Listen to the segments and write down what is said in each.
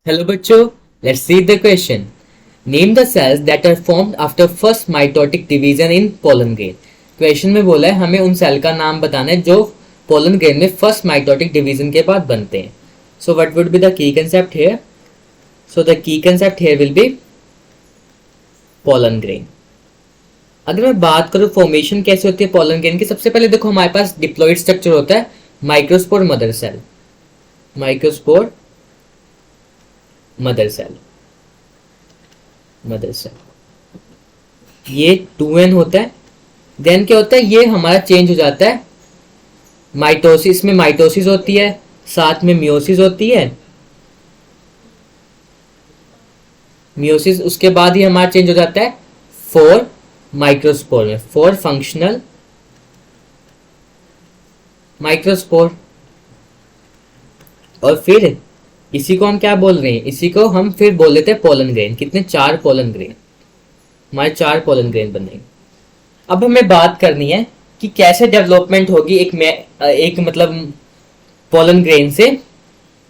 Hello बच्चों, let's read the question. Name the cells that are formed after first mitotic division in pollen grain. Question में बोला है हमें उन cell का नाम बताना है जो पोलन ग्रेन में फर्स्ट माइटोटिक डिवीजन के बाद बनते हैं. So what would be the key concept here? So the key concept here will bee pollen grain. अगर मैं बात करूं फॉर्मेशन कैसे होती है पोलन ग्रेन की, सबसे पहले देखो हमारे पास डिप्लॉइड स्ट्रक्चर होता है microspore mother cell. Microspore mother cell ये 2n होता है. देन क्या होता है, ये हमारा चेंज हो जाता है माइटोसिस में. माइटोसिस होती है, साथ में मियोसिस होती है. मियोसिस उसके बाद ही हमारा चेंज हो जाता है 4 माइक्रोस्पोर में, 4 फंक्शनल माइक्रोस्पोर. और फिर इसी को हम क्या बोल रहे हैं, इसी को हम फिर बोल लेते हैं पोलन ग्रेन. कितने? 4 पोलन ग्रेन. हमारे 4 पोलन ग्रेन बनेंगे. अब हमें बात करनी है कि कैसे डेवलपमेंट होगी एक मतलब पोलन ग्रेन से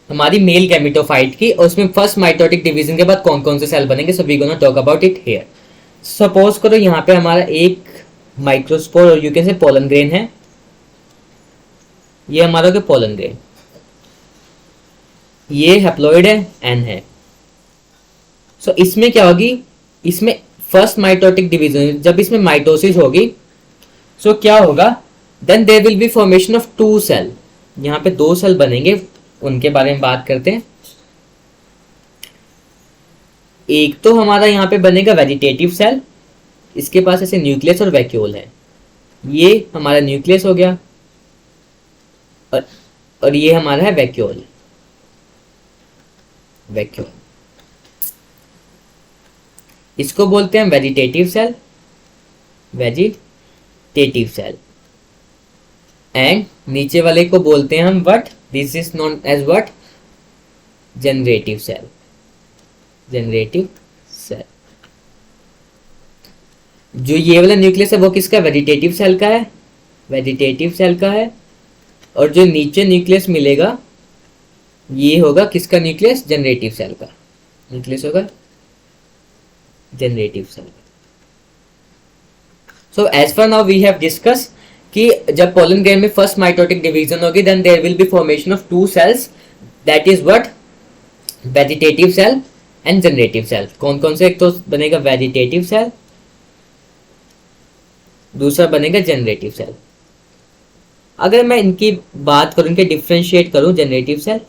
हमारी मेल गैमेटोफाइट की, और उसमें फर्स्ट माइटोटिक डिवीजन के बाद कौन कौन से सेल बनेंगे. So we gonna talk about it here. Suppose करो यहाँ पे हमारा एक माइक्रोस्पोर और you can say pollen grain है. ये हमारा क्या पोलन ग्रेन, ये हैप्लॉइड है, एन है. सो इसमें क्या होगी, इसमें फर्स्ट माइटोटिक डिवीजन जब इसमें माइटोसिस होगी, सो क्या होगा, then there will be formation of 2 cell. यहाँ पे 2 सेल बनेंगे, उनके बारे में बात करते हैं. एक तो हमारा यहाँ पे बनेगा वेजिटेटिव सेल. इसके पास ऐसे न्यूक्लियस और वैक्यूल है. ये हमारा न्यूक्लियस हो गया और ये हमारा है वैक्यूल. इसको बोलते हैं वेजिटेटिव सेल. एंड नीचे वाले को बोलते हैं हम what, this is known as what, generative cell. जो ये वाला न्यूक्लियस है वो किसका, वेजिटेटिव सेल का है. और जो नीचे न्यूक्लियस मिलेगा ये होगा किसका न्यूक्लियस, जनरेटिव सेल का न्यूक्लियस होगा, generative cell. So as for now we have discuss कि जब पोलन ग्रेन में फर्स्ट माइटोटिक डिवीजन होगी, then there will be formation of 2 cells, that is what, vegetative cell and generative cell. कौन कौन से? एक तो बनेगा वेजिटेटिव सेल, दूसरा बनेगा जनरेटिव सेल. अगर मैं इनकी बात करूं, इनके डिफ्रेंशिएट करूं, जनरेटिव सेल,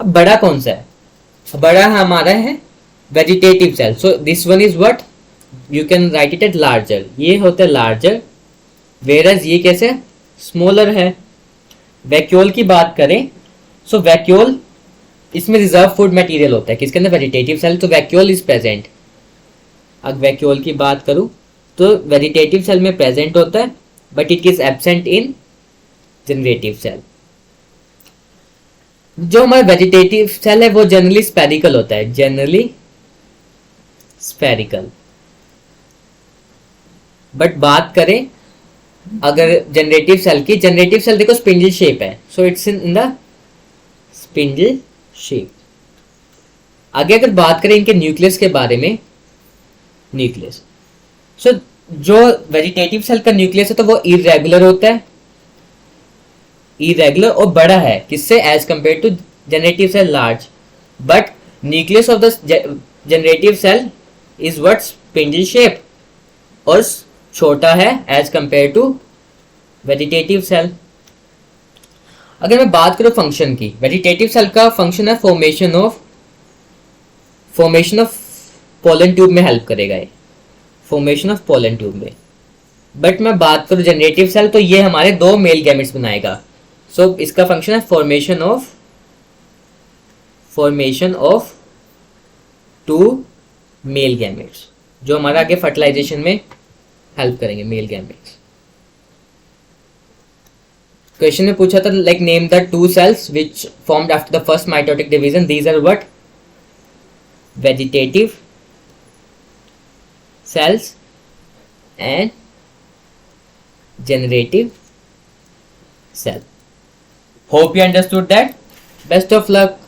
अब बड़ा कौन सा है, बड़ा हमारा है vegetative cell. So this one is what, you can write it at larger. ये होता है लार्जर, वेरस ये कैसे, स्मॉलर है. वैक्यूल की बात करें, सो वैक्यूल इसमें रिजर्व फूड मटेरियल होता है किसके अंदर, वेजिटेटिव सेल. तो वैक्यूल इज प्रेजेंट. अब वैक्यूल की बात करूं तो वेजिटेटिव सेल में प्रेजेंट होता है, but it is absent in generative cell. जो हमारा वेजिटेटिव सेल है वो जनरली स्पेरिकल होता है, बट बात करें अगर जनरेटिव सेल की, जनरेटिव सेल देखो स्पिंडल शेप है. So it's in the spindle shape. आगे अगर बात करें इनके न्यूक्लियस के बारे में, न्यूक्लियस, सो जो वेजिटेटिव सेल का न्यूक्लियस है तो वो इरेगुलर होता है, और बड़ा है किससे, as compare to generative cell large. But nucleus of the generative cell is what, spindle shape, और छोटा है as compare to vegetative cell. अगर मैं बात करूं फंक्शन की, वेजिटेटिव सेल का फंक्शन है फॉर्मेशन ऑफ पोलन ट्यूब में हेल्प करेगा ये, फॉर्मेशन ऑफ पोलन ट्यूब में. बट मैं बात करूं जनरेटिव सेल, तो ये हमारे 2 मेल गैमेट्स बनाएगा. सो इसका फंक्शन है फॉर्मेशन ऑफ 2 मेल गैमेट्स, जो हमारा आगे फर्टिलाइजेशन में हेल्प करेंगे, मेल गैमेट्स. क्वेश्चन में पूछा था like name the 2 cells which formed after the first mitotic division. These are what, vegetative cells and generative cell. Hope you understood that. Best of luck.